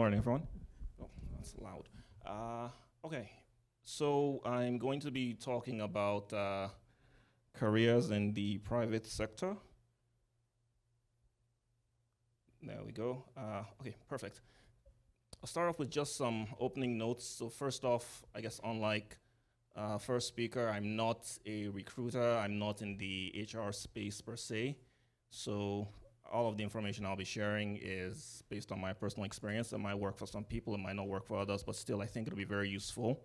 morning, everyone. Oh, that's loud. Okay, so I'm going to be talking about careers in the private sector. There we go. Okay, perfect. I'll start off with just some opening notes. So first off, I guess unlike first speaker, I'm not a recruiter. I'm not in the HR space per se. So all of the information I'll be sharing is based on my personal experience. It might work for some people, it might not work for others, but still I think it'll be very useful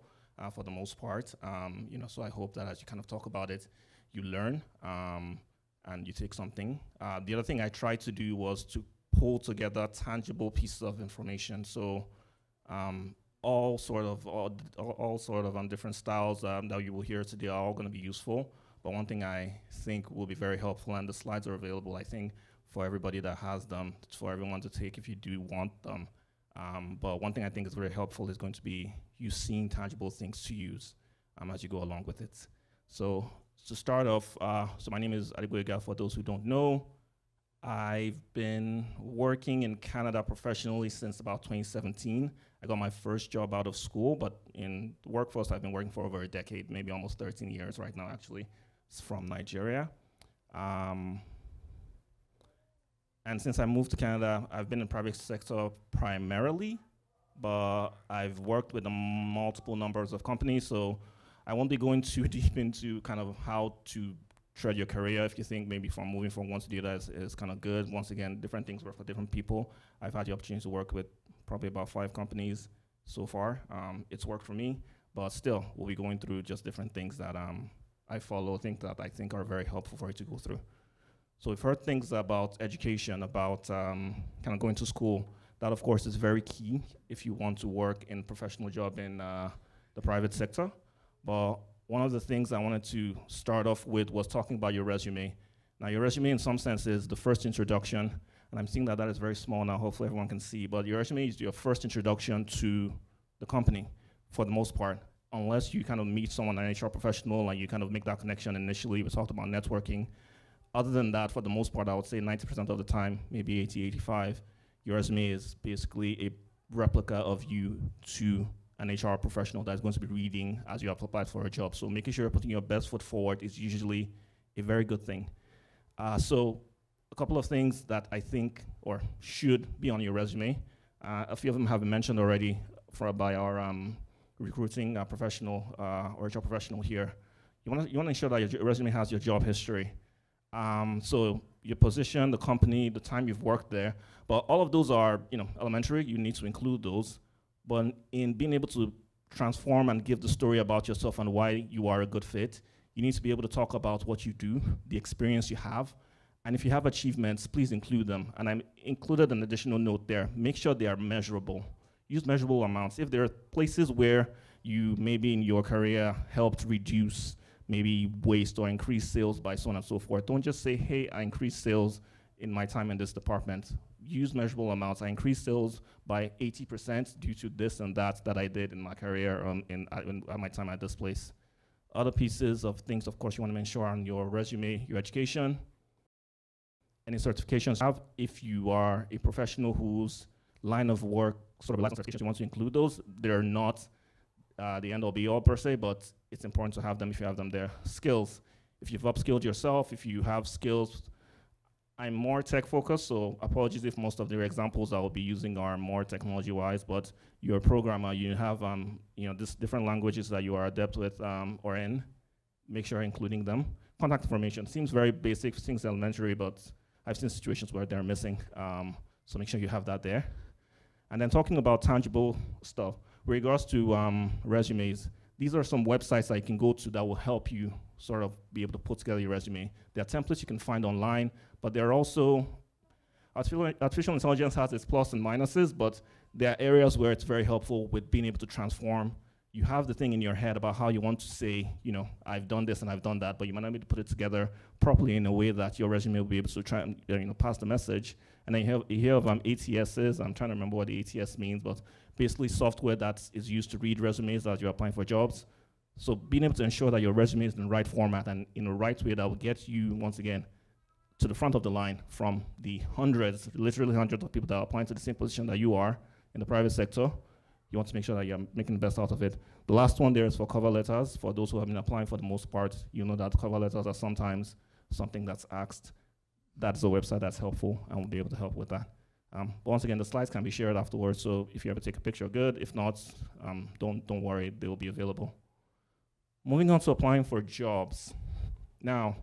for the most part. So I hope that as you kind of talk about it, you learn and you take something. The other thing I tried to do was to pull together tangible pieces of information. So all sort of on different styles that you will hear today are all going to be useful. But one thing I think will be very helpful, and the slides are available, I think, for everybody that has them, for everyone to take if you do want them. But one thing I think is very helpful is going to be you seeing tangible things to use as you go along with it. So to start off, so my name is Gboyega, for those who don't know. I've been working in Canada professionally since about 2017. I got my first job out of school, but in the workforce, I've been working for over a decade, maybe almost 13 years right now, actually. It's from Nigeria. And since I moved to Canada, I've been in private sector primarily, but I've worked with multiple numbers of companies, so I won't be going too deep into kind of how to tread your career if you think maybe from moving from one to the other is kind of good. Once again, different things work for different people. I've had the opportunity to work with probably about 5 companies so far. It's worked for me, but still, we'll be going through just different things that I follow, that I think are very helpful for you to go through. So we've heard things about education, about kind of going to school. That, of course, is very key if you want to work in a professional job in the private sector. But one of the things I wanted to start off with was talking about your resume. Now, your resume, in some sense, is the first introduction. And I'm seeing that that is very small now. Hopefully, everyone can see. But your resume is your first introduction to the company, for the most part. Unless you kind of meet someone, an HR professional, and you kind of make that connection initially. We talked about networking. Other than that, for the most part, I would say 90% of the time, maybe 80, 85, your resume is basically a replica of you to an HR professional that's going to be reading as you have applied for a job. So making sure you're putting your best foot forward is usually a very good thing. So a couple of things that I think or should be on your resume. A few of them have been mentioned already by our recruiting professional or HR professional here. You want to ensure that your resume has your job history. So your position, the company, the time you've worked there, but all of those are, elementary. You need to include those. But in being able to transform and give the story about yourself and why you are a good fit, you need to be able to talk about what you do, the experience you have, and if you have achievements, please include them. And I included an additional note there. Make sure they are measurable. Use measurable amounts. If there are places where you maybe in your career helped reduce maybe waste or increase sales by so on and so forth. Don't just say, hey, I increased sales in my time in this department. Use measurable amounts. I increased sales by 80% due to this and that I did in my career at my time at this place. Other pieces of things, of course, you want to make sure on your resume, your education, any certifications you have. If you are a professional whose line of work sort of license certifications, you want to include those. They're not the end all be all per se, but it's important to have them if you have them there. Skills, if you've upskilled yourself, if you have skills. I'm more tech focused, so apologies if most of the examples I will be using are more technology wise, but you're a programmer, you have these different languages that you are adept with or in, make sure you're including them. Contact information, seems very basic, seems elementary, but I've seen situations where they're missing, so make sure you have that there. And then talking about tangible stuff, with regards to resumes, these are some websites that you can go to that will help you sort of be able to put together your resume. There are templates you can find online, but there are also, artificial intelligence has its plus and minuses, but there are areas where it's very helpful with being able to transform. You have the thing in your head about how you want to say, I've done this and I've done that, but you might not be able to put it together properly in a way that your resume will be able to try and pass the message. And then you hear of ATSs. I'm trying to remember what the ATS means, but basically software that is used to read resumes as you're applying for jobs. So being able to ensure that your resume is in the right format and in the right way that will get you, once again, to the front of the line from the hundreds, literally hundreds of people that are applying to the same position that you are, in the private sector, you want to make sure that you're making the best out of it. The last one there is for cover letters. For those who have been applying for the most part, you know that cover letters are sometimes something that's asked. That's a website that's helpful, and we'll be able to help with that. But once again, the slides can be shared afterwards, so if you ever take a picture, good. If not, don't worry, they will be available. Moving on to applying for jobs. Now,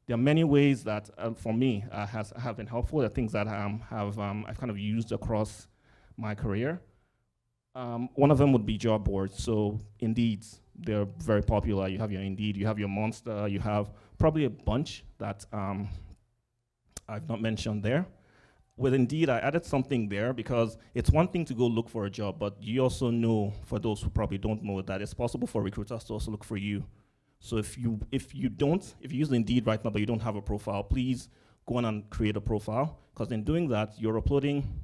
there are many ways that, for me, have been helpful. There are things that I've kind of used across my career. One of them would be job boards. So Indeed, they're very popular. You have your Indeed, you have your Monster, you have probably a bunch that I've not mentioned there. With Indeed, I added something there because it's one thing to go look for a job, but you also know, for those who probably don't know, that it's possible for recruiters to also look for you. So if you use Indeed right now but you don't have a profile, please go on and create a profile, because in doing that, you're uploading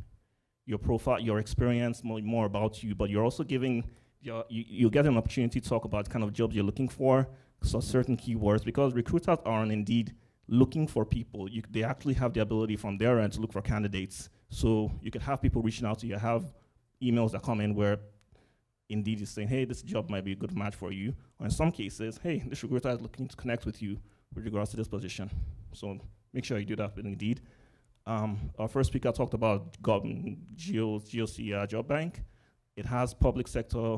your profile, your experience, more about you, but you're also giving, you get an opportunity to talk about kind of jobs you're looking for, so certain keywords, because recruiters are on Indeed looking for people. They actually have the ability from their end to look for candidates. So you could have people reaching out to you, have emails that come in where Indeed is saying, hey, this job might be a good match for you. Or in some cases, hey, this recruiter is looking to connect with you with regards to this position. So make sure you do that with Indeed. Our first speaker talked about GOC Job Bank. It has public sector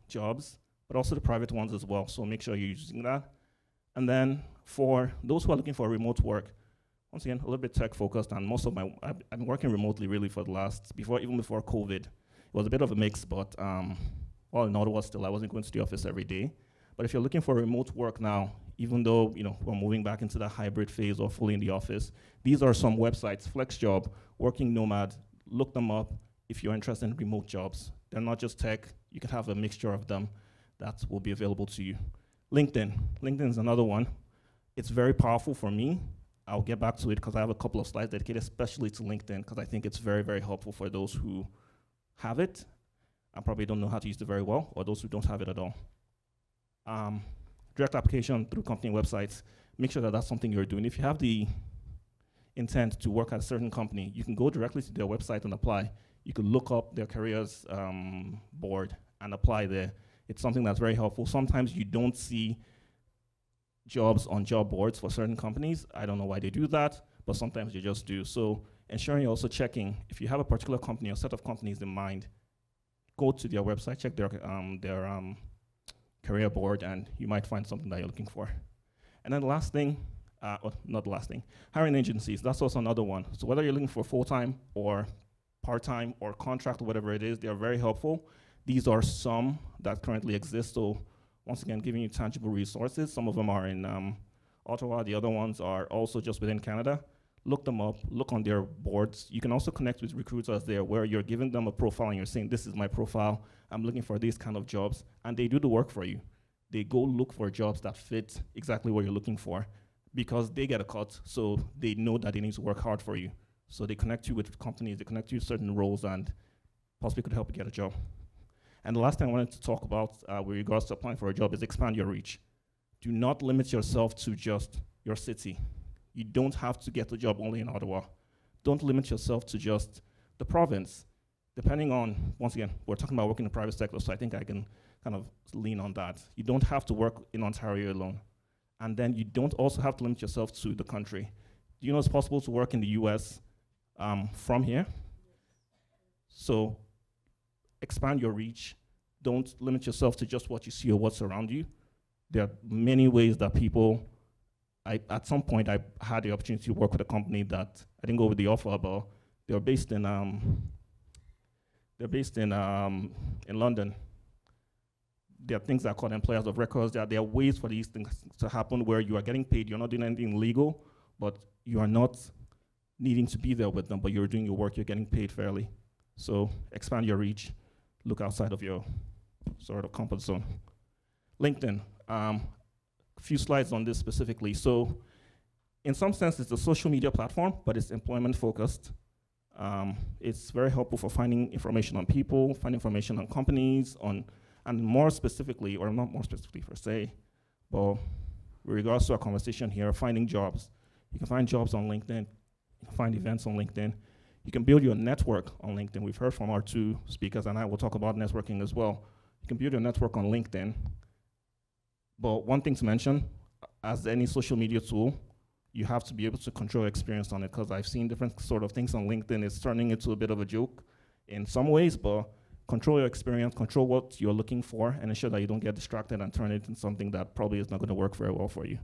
jobs, but also the private ones as well. So make sure you're using that. And then for those who are looking for remote work, once again, a little bit tech focused, and most of I've been working remotely really for the last, even before COVID. It was a bit of a mix, but all in all, I wasn't going to the office every day. But if you're looking for remote work now, even though we're moving back into the hybrid phase or fully in the office, these are some websites: FlexJob, Working Nomad. Look them up if you're interested in remote jobs. They're not just tech. You can have a mixture of them that will be available to you. LinkedIn is another one. It's very powerful for me. I'll get back to it because I have a couple of slides dedicated especially to LinkedIn, because I think it's very, very helpful for those who have it and probably don't know how to use it very well, or those who don't have it at all. Direct application through company websites. Make sure that that's something you're doing. If you have the intent to work at a certain company, you can go directly to their website and apply. You can look up their careers board and apply there. It's something that's very helpful. Sometimes you don't see jobs on job boards for certain companies. I don't know why they do that, but sometimes you just do. So ensuring you're also checking, if you have a particular company or set of companies in mind, go to their website, check their career board, and you might find something that you're looking for. And then the last thing, not the last thing, hiring agencies. That's also another one. So whether you're looking for full-time or part-time or contract or whatever it is, they are very helpful. These are some that currently exist. So once again, giving you tangible resources. Some of them are in Ottawa. The other ones are also just within Canada. Look them up, look on their boards. You can also connect with recruiters there where you're giving them a profile and you're saying, this is my profile, I'm looking for these kind of jobs, and they do the work for you. They go look for jobs that fit exactly what you're looking for, because they get a cut, so they know that they need to work hard for you. So they connect you with companies, they connect you with certain roles, and possibly could help you get a job. And the last thing I wanted to talk about with regards to applying for a job is expand your reach. Do not limit yourself to just your city. You don't have to get a job only in Ottawa. Don't limit yourself to just the province. Depending on, once again, we're talking about working in the private sector, so I think I can kind of lean on that. You don't have to work in Ontario alone. And then you don't also have to limit yourself to the country. Do you know it's possible to work in the US from here? So expand your reach. Don't limit yourself to just what you see or what's around you. There are many ways that people, at some point I had the opportunity to work with a company that I didn't go with the offer, but they're based in London. There are things that are called employers of records. There are ways for these things to happen where you are getting paid, you're not doing anything legal, but you are not needing to be there with them, but you're doing your work, you're getting paid fairly. So expand your reach, look outside of your sort of comfort zone. LinkedIn, a few slides on this specifically. So in some sense, it's a social media platform, but it's employment focused. It's very helpful for finding information on people, finding information on companies, and more specifically, or not more specifically per se, but with regards to our conversation here, finding jobs. You can find jobs on LinkedIn, you can find events on LinkedIn, You can build your network on LinkedIn. We've heard from our two speakers, and I will talk about networking as well. You can build your network on LinkedIn. But one thing to mention, as any social media tool, you have to be able to control your experience on it, because I've seen different sort of things on LinkedIn. It's turning into a bit of a joke in some ways, but control your experience, control what you're looking for, and ensure that you don't get distracted and turn it into something that probably is not going to work very well for you.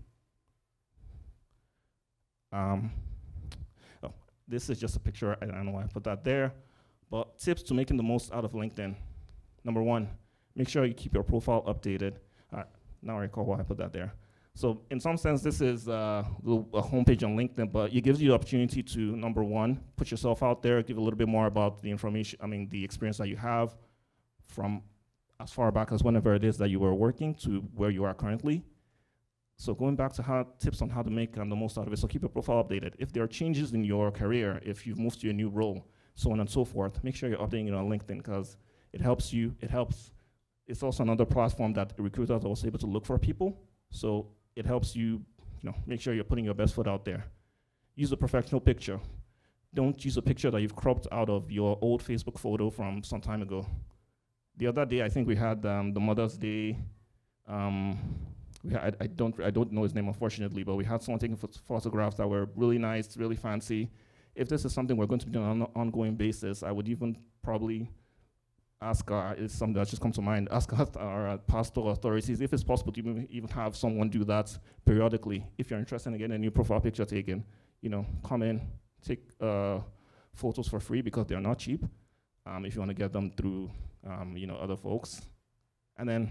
This is just a picture. I don't know why I put that there. But tips to making the most out of LinkedIn. Number one, make sure you keep your profile updated. Now I recall why I put that there. So in some sense, this is a homepage on LinkedIn, but it gives you the opportunity to, number one, put yourself out there, give a little bit more about the information, the experience that you have from as far back as whenever it is that you were working to where you are currently. So going back to tips on how to make the most out of it. So keep your profile updated. If there are changes in your career, if you've moved to a new role, so on and so forth, make sure you're updating it on LinkedIn, because it helps you. It's also another platform that recruiters are also able to look for people. So it helps you, make sure you're putting your best foot out there. Use a professional picture. Don't use a picture that you've cropped out of your old Facebook photo from some time ago. The other day, I think we had the Mother's Day. I don't know his name, unfortunately, but we had someone taking photographs that were really nice, really fancy. If this is something we're going to be doing on an ongoing basis, I would even probably ask, it's something that's just come to mind, ask our pastoral authorities if it's possible to even have someone do that periodically. If you're interested in getting a new profile picture taken, come in, take photos for free, because they're not cheap, if you want to get them through other folks. And then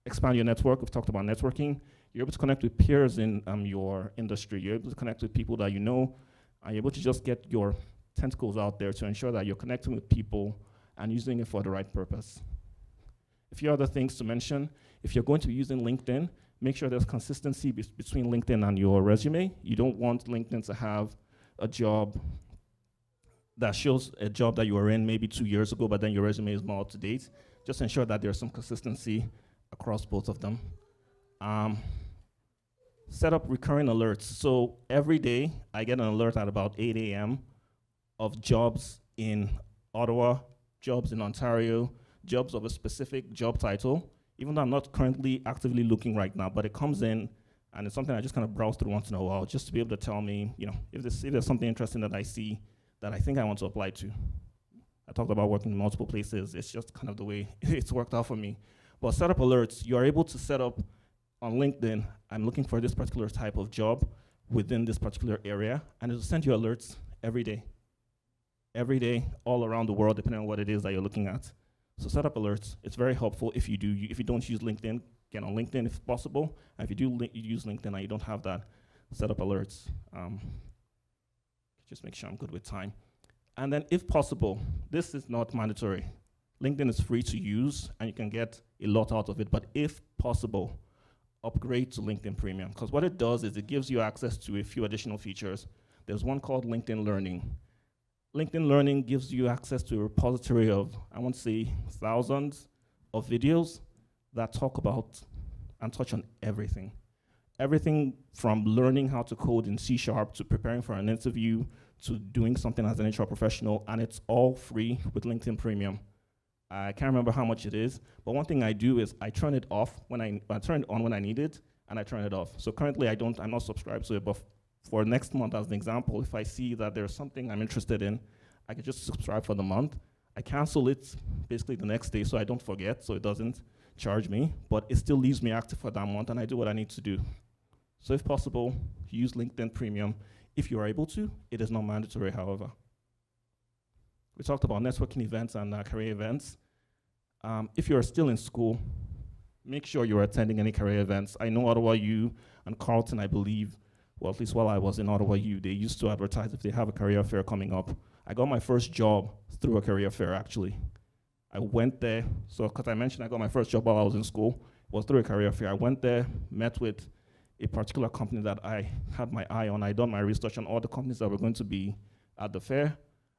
expand your network. We've talked about networking. You're able to connect with peers in your industry. You're able to connect with people that you know, and you're able to just get your tentacles out there to ensure that you're connecting with people and using it for the right purpose. A few other things to mention. If you're going to be using LinkedIn, make sure there's consistency between LinkedIn and your resume. You don't want LinkedIn to have a job that shows a job that you were in maybe 2 years ago, but then your resume is more up to date. Just ensure that there's some consistency across both of them. Set up recurring alerts. So every day, I get an alert at about 8 a.m. of jobs in Ottawa, jobs in Ontario, jobs of a specific job title, even though I'm not currently actively looking right now, but it comes in, and it's something I just kind of browse through once in a while, just to be able to tell me, if there's something interesting that I see that I think I want to apply to. I talked about working in multiple places. It's just kind of the way it's worked out for me. But set up alerts. You are able to set up on LinkedIn, I'm looking for this particular type of job within this particular area, and it'll send you alerts every day. Every day, all around the world, depending on what it is that you're looking at. So set up alerts. It's very helpful if you don't use LinkedIn, get on LinkedIn if possible. And if you do use LinkedIn and you don't have that, set up alerts. Just make sure I'm good with time. And then if possible, this is not mandatory. LinkedIn is free to use and you can get a lot out of it, but if possible, upgrade to LinkedIn Premium. Because what it does is it gives you access to a few additional features. There's one called LinkedIn Learning. LinkedIn Learning gives you access to a repository of, I want to say, thousands of videos that talk about and touch on everything. Everything from learning how to code in C# to preparing for an interview to doing something as an HR professional, and it's all free with LinkedIn Premium. I can't remember how much it is, but one thing I do is I turn it off when I turn it on when I need it, and I turn it off. So currently I'm not subscribed to it, but for next month, as an example, if I see that there's something I'm interested in, I can just subscribe for the month. I cancel it basically the next day so I don't forget, so it doesn't charge me, but it still leaves me active for that month, and I do what I need to do. So if possible, use LinkedIn Premium. If you are able to, it is not mandatory, however. We talked about networking events and career events. If you're still in school, make sure you're attending any career events. I know Ottawa U and Carleton, I believe, well, at least while I was in Ottawa U, they used to advertise if they have a career fair coming up. I got my first job through a career fair, actually. I went there, so because I mentioned I got my first job while I was in school, was through a career fair. I went there, met with a particular company that I had my eye on. I'd done my research on all the companies that were going to be at the fair.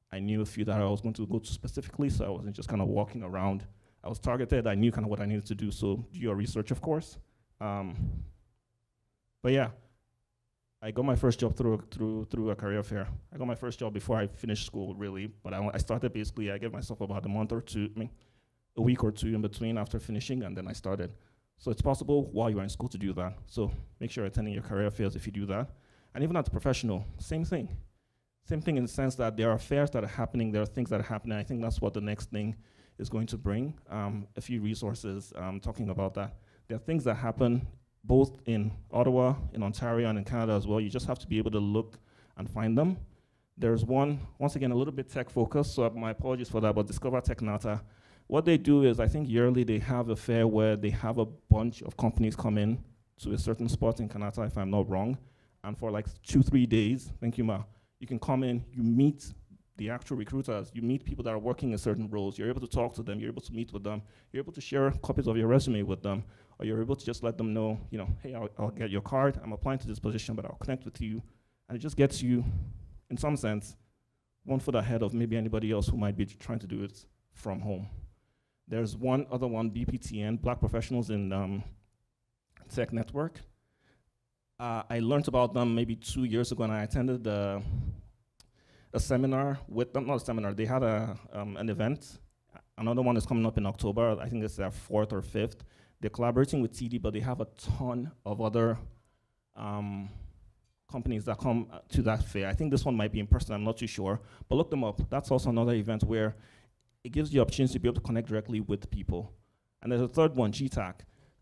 I knew a few that I was going to go to specifically, so I wasn't just kind of walking around. I was targeted. I knew kind of what I needed to do, so do your research, of course. But yeah, I got my first job through a career fair. I got my first job before I finished school, really. But I started basically. I gave myself about a month or two, I mean, a week or two in between after finishing, and then I started. So it's possible while you're in school to do that. So make sure you're attending your career fairs if you do that. And even as a professional, same thing. Same thing in the sense that there are fairs that are happening, there are things that are happening. I think that's what the next thing is going to bring. A few resources talking about that. There are things that happen both in Ottawa, in Ontario, and in Canada as well. You just have to be able to look and find them. There's one, once again, a little bit tech focused, so my apologies for that, but Discover Tech Nata. What they do is, I think yearly they have a fair where they have a bunch of companies come in to a certain spot in Canada, if I'm not wrong, and for like 2-3 days, thank you, Ma, you can come in, you meet the actual recruiters, you meet people that are working in certain roles, you're able to talk to them, you're able to meet with them, you're able to share copies of your resume with them, or you're able to just let them know, you know, hey, I'll get your card, I'm applying to this position, but I'll connect with you, and it just gets you, in some sense, one foot ahead of maybe anybody else who might be trying to do it from home. There's one other one, BPTN, Black Professionals in Tech Network. I learned about them maybe 2 years ago, and I attended a seminar with them, not a seminar, they had an event. Another one is coming up in October. I think it's their 4th or 5th. They're collaborating with TD, but they have a ton of other companies that come to that fair. I think this one might be in person, I'm not too sure, but look them up. That's also another event where it gives you the opportunity to be able to connect directly with people. And there's a third one, GTAC.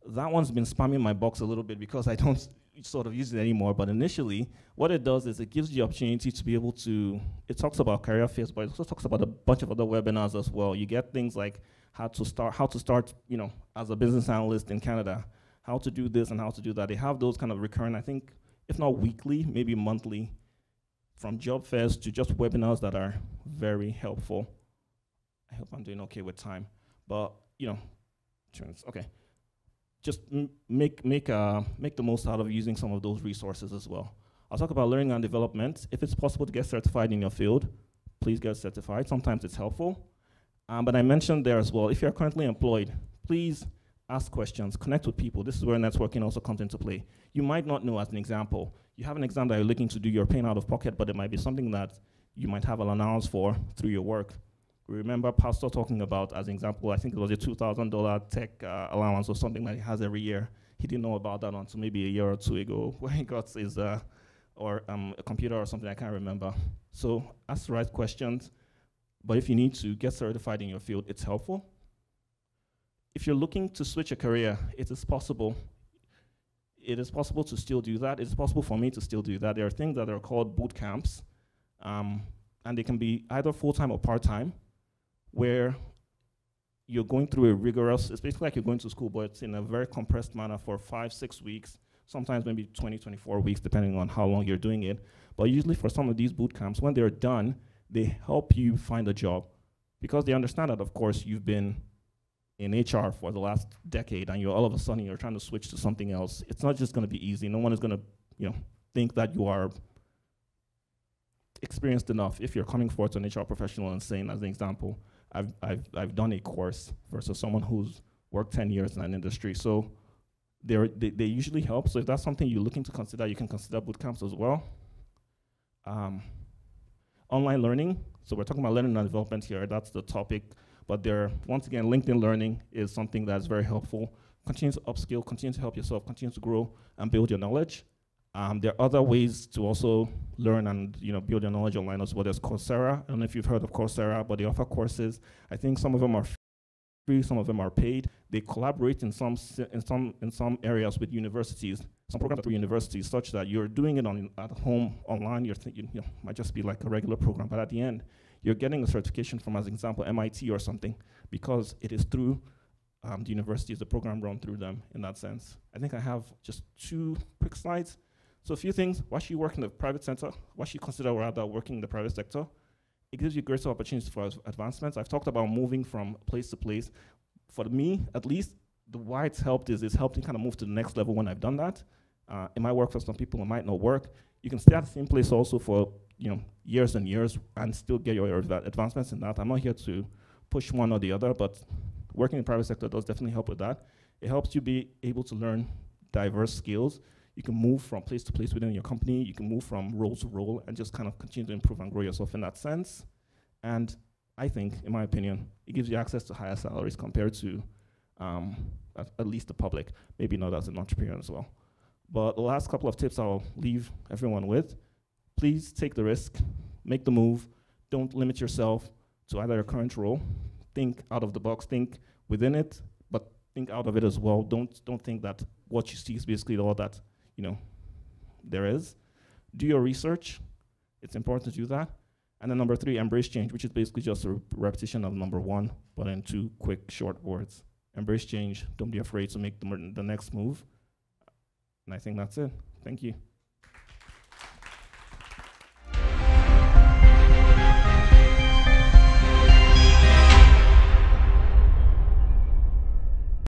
That one's been spamming my box a little bit because I don't sort of use it anymore, but initially, what it does is it gives you the opportunity to be able to, it talks about career fairs, but it also talks about a bunch of other webinars as well. You get things like how to start, you know, as a business analyst in Canada, how to do this and how to do that. They have those kind of recurring, I think, if not weekly, maybe monthly, from job fairs to just webinars that are very helpful. I hope I'm doing okay with time, but you know, okay. Just make the most out of using some of those resources as well. I'll talk about learning and development. If it's possible to get certified in your field, please get certified. Sometimes it's helpful. But I mentioned there as well, if you're currently employed, please ask questions, connect with people. This is where networking also comes into play. You might not know, as an example, you have an exam that you're looking to do, you're paying out of pocket, but it might be something that you might have an allowance for through your work. We remember Pastor talking about, as an example, I think it was a $2,000 tech allowance or something that he has every year. He didn't know about that until maybe a year or two ago when he got his, a computer or something, I can't remember. So ask the right questions, but if you need to get certified in your field, it's helpful. If you're looking to switch a career, it is possible. It is possible to still do that. It's possible for me to still do that. There are things that are called boot camps, and they can be either full-time or part-time, where you're going through a rigorous, it's basically like you're going to school, but it's in a very compressed manner for 5-6 weeks, sometimes maybe 20-24 weeks, depending on how long you're doing it. But usually for some of these boot camps, when they're done, they help you find a job, because they understand that, of course, you've been in HR for the last decade, and you're all of a sudden you're trying to switch to something else. It's not just going to be easy. No one is going to, you know, think that you are experienced enough if you're coming forward to an HR professional and saying, as an example, I've done a course versus someone who's worked 10 years in an industry. So they usually help. So if that's something you're looking to consider, you can consider boot camps as well. Online learning. So we're talking about learning and development here. That's the topic. But once again, LinkedIn Learning is something that's very helpful. Continue to upskill, continue to help yourself, continue to grow and build your knowledge. There are other ways to also learn and build your knowledge online as well. There's Coursera. I don't know if you've heard of Coursera, but they offer courses. I think some of them are free, some of them are paid. They collaborate in some areas with universities. Some programs through universities, such that you're doing it at home online. You're thinking, might just be like a regular program, but at the end, you're getting a certification from, as an example, MIT or something, because it is through the universities, the program run through them in that sense. I think I have just 2 quick slides. So a few things. Why should you work in the private sector? Why should you consider rather working in the private sector? It gives you greater opportunities for advancements. I've talked about moving from place to place. For me, at least, why it's helped is it's helped me kind of move to the next level when I've done that. It might work for some people, it might not work. You can stay at the same place also for years and years and still get your advancements in that. I'm not here to push one or the other, but working in the private sector does definitely help with that. It helps you be able to learn diverse skills. You can move from place to place within your company. You can move from role to role and just kind of continue to improve and grow yourself in that sense. And I think, in my opinion, it gives you access to higher salaries compared to at least the public, maybe not as an entrepreneur as well. But the last couple of tips I'll leave everyone with: please take the risk, make the move. Don't limit yourself to either your current role. Think out of the box, think within it, but think out of it as well. Don't think that what you see is basically all that there is. Do your research. It's important to do that. And then number 3, embrace change, which is basically just a repetition of number 1, but in 2 quick, short words. Embrace change. Don't be afraid to make the next move. And I think that's it. Thank you.